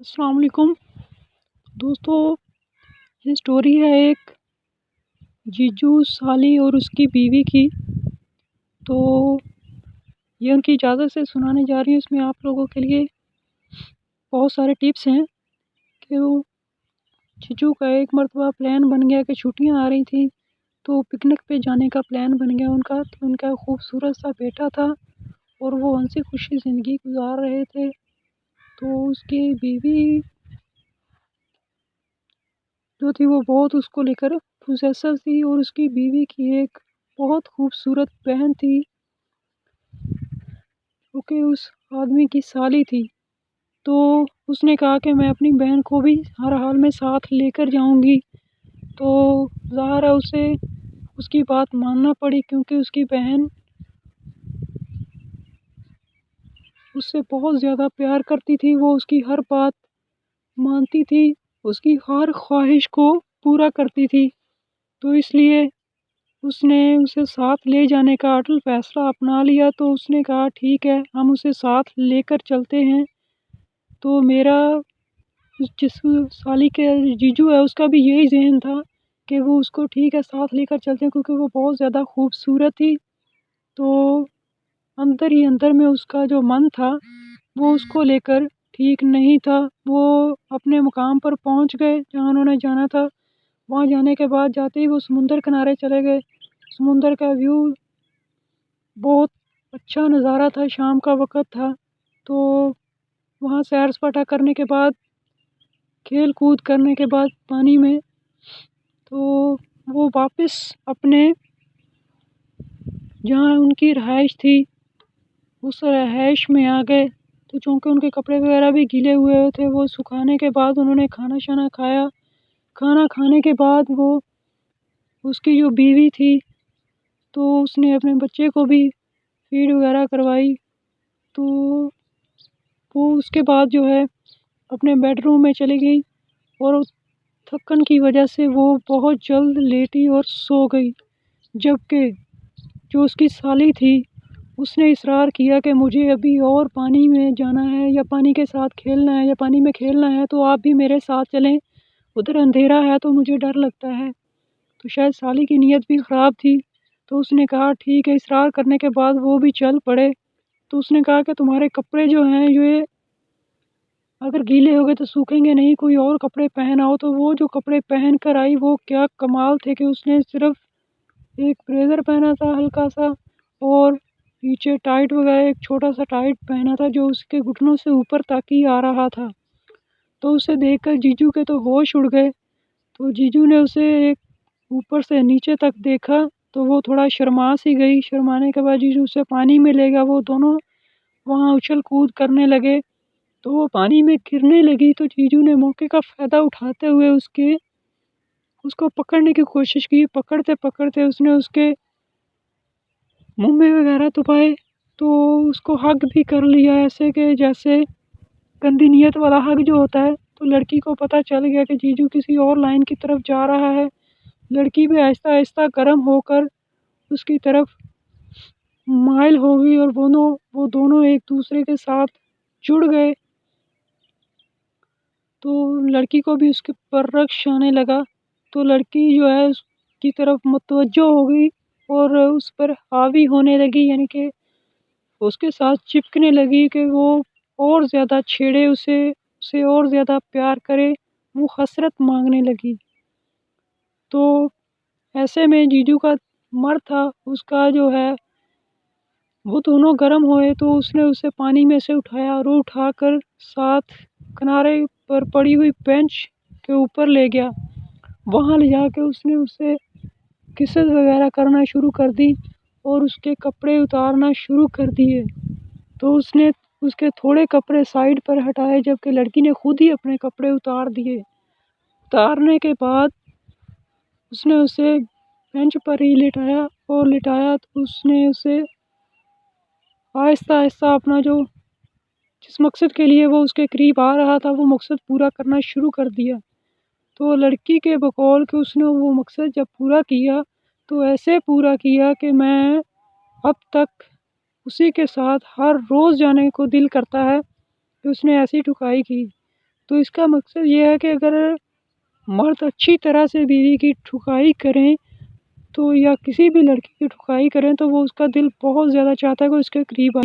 السلام علیکم دوستو، یہ سٹوری ہے ایک جیجو سالی اور اس کی بیوی کی۔ تو یہ ان کی اجازت سے سنانے جا رہی ہوں۔ اس میں آپ لوگوں کے لیے بہت سارے ٹپس ہیں کہ وہ جیجو کا ایک مرتبہ پلان بن گیا کہ چھٹیاں آ رہی تھیں تو پکنک پہ جانے کا پلان بن گیا ان کا۔ تو ان کا خوبصورت سا بیٹا تھا اور وہ ہنسی خوشی زندگی گزار رہے تھے۔ تو اس کی بیوی جو تھی وہ بہت اس کو لے کر پوزیسو تھی، اور اس کی بیوی کی ایک بہت خوبصورت بہن تھی جو کہ اس آدمی کی سالی تھی۔ تو اس نے کہا کہ میں اپنی بہن کو بھی ہر حال میں ساتھ لے کر جاؤں گی۔ تو ظاہر ہے اسے اس کی بات ماننا پڑی، کیونکہ اس کی بہن اس سے بہت زیادہ پیار کرتی تھی۔ وہ اس کی ہر بات مانتی تھی، اس کی ہر خواہش کو پورا کرتی تھی۔ تو اس لیے اس نے اسے ساتھ لے جانے کا اٹل فیصلہ اپنا لیا۔ تو اس نے کہا ٹھیک ہے، ہم اسے ساتھ لے کر چلتے ہیں۔ تو میرا جس سالی کے جیجو ہے اس کا بھی یہی ذہن تھا کہ وہ اس کو ٹھیک ہے ساتھ لے کر چلتے ہیں، کیونکہ وہ بہت زیادہ خوبصورت تھی۔ تو اندر ہی اندر میں اس کا جو من تھا وہ اس کو لے کر ٹھیک نہیں تھا۔ وہ اپنے مقام پر پہنچ گئے جہاں انہوں نے جانا تھا۔ وہاں جانے کے بعد جاتے ہی وہ سمندر کنارے چلے گئے۔ سمندر کا ویو بہت اچھا نظارہ تھا، شام کا وقت تھا۔ تو وہاں سیر سپاٹا کرنے کے بعد، کھیل کود کرنے کے بعد پانی میں، تو وہ واپس اپنے جہاں ان کی رہائش تھی اس رہائش میں آ گئے۔ تو چونکہ ان کے کپڑے وغیرہ بھی گیلے ہوئے تھے، وہ سکھانے کے بعد انہوں نے کھانا شانا کھایا۔ کھانا کھانے کے بعد وہ اس کی جو بیوی تھی تو اس نے اپنے بچے کو بھی فیڈ وغیرہ کروائی۔ تو وہ اس کے بعد جو ہے اپنے بیڈ روم میں چلی گئی، اور تھکن کی وجہ سے وہ بہت جلد لیٹی اور سو گئی۔ جبکہ جو اس کی سالی تھی اس نے اصرار کیا کہ مجھے ابھی اور پانی میں جانا ہے، یا پانی کے ساتھ کھیلنا ہے، یا پانی میں کھیلنا ہے، تو آپ بھی میرے ساتھ چلیں، ادھر اندھیرا ہے تو مجھے ڈر لگتا ہے۔ تو شاید سالی کی نیت بھی خراب تھی، تو اس نے کہا ٹھیک ہے۔ اصرار کرنے کے بعد وہ بھی چل پڑے۔ تو اس نے کہا کہ تمہارے کپڑے جو ہیں یہ اگر گیلے ہو گئے تو سوکھیں گے نہیں، کوئی اور کپڑے پہن آؤ۔ تو وہ جو کپڑے پہن کر آئی وہ کیا کمال تھے کہ اس نے صرف ایک بلیزر پہنا تھا ہلکا سا، اور پیچھے ٹائٹ وغیرہ ایک چھوٹا سا ٹائٹ پہنا تھا جو اس کے گھٹنوں سے اوپر تک ہی آ رہا تھا۔ تو اسے دیکھ کر جیجو کے تو ہوش اڑ گئے۔ تو جیجو نے اسے ایک اوپر سے نیچے تک دیکھا تو وہ تھوڑا شرما سی گئی۔ شرمانے کے بعد جیجو اسے پانی میں لے گیا، وہ دونوں وہاں اچھل کود کرنے لگے۔ تو وہ پانی میں گرنے لگی تو جیجو نے موقع کا فائدہ اٹھاتے ہوئے اس کو پکڑنے کی کوشش کی۔ پکڑتے پکڑتے اس نے اس کے منہ میں وغیرہ دبائے، تو اس کو ہگ بھی کر لیا، ایسے کہ جیسے گندی نیت والا ہگ جو ہوتا ہے۔ تو لڑکی کو پتہ چل گیا کہ جیجو کسی اور لائن کی طرف جا رہا ہے۔ لڑکی بھی آہستہ آہستہ گرم ہو کر اس کی طرف مائل ہو گئی، اور وہ دونوں ایک دوسرے کے ساتھ جڑ گئے۔ تو لڑکی کو بھی اس کے پر رکش آنے لگا، تو لڑکی جو ہے اس کی طرف متوجہ ہو گئی اور اس پر حاوی ہونے لگی، یعنی کہ اس کے ساتھ چپکنے لگی کہ وہ اور زیادہ چھیڑے اسے اور زیادہ پیار کرے، وہ حسرت مانگنے لگی۔ تو ایسے میں جیجو کا مرد تھا، اس کا جو ہے وہ دونوں گرم ہوئے، تو اس نے اسے پانی میں سے اٹھایا اور اٹھا کر ساتھ کنارے پر پڑی ہوئی بینچ کے اوپر لے گیا۔ وہاں لے جا کے اس نے اسے کسز وغیرہ کرنا شروع کر دی اور اس کے کپڑے اتارنا شروع کر دیے۔ تو اس نے اس کے تھوڑے کپڑے سائڈ پر ہٹائے، جبکہ لڑکی نے خود ہی اپنے کپڑے اتار دیے۔ اتارنے کے بعد اس نے اسے بینچ پر ہی لٹایا تو اس نے اسے آہستہ آہستہ اپنا جس مقصد کے لیے وہ اس کے قریب آ رہا تھا وہ مقصد پورا کرنا شروع کر دیا۔ تو لڑکی کے بقول کہ اس نے وہ مقصد جب پورا کیا تو ایسے پورا کیا کہ میں اب تک اسی کے ساتھ ہر روز جانے کو دل کرتا ہے، کہ اس نے ایسی ٹھکائی کی۔ تو اس کا مقصد یہ ہے کہ اگر مرد اچھی طرح سے بیوی کی ٹھکائی کریں تو یا کسی بھی لڑکی کی ٹھکائی کریں تو وہ اس کا دل بہت زیادہ چاہتا ہے کہ اس کے قریب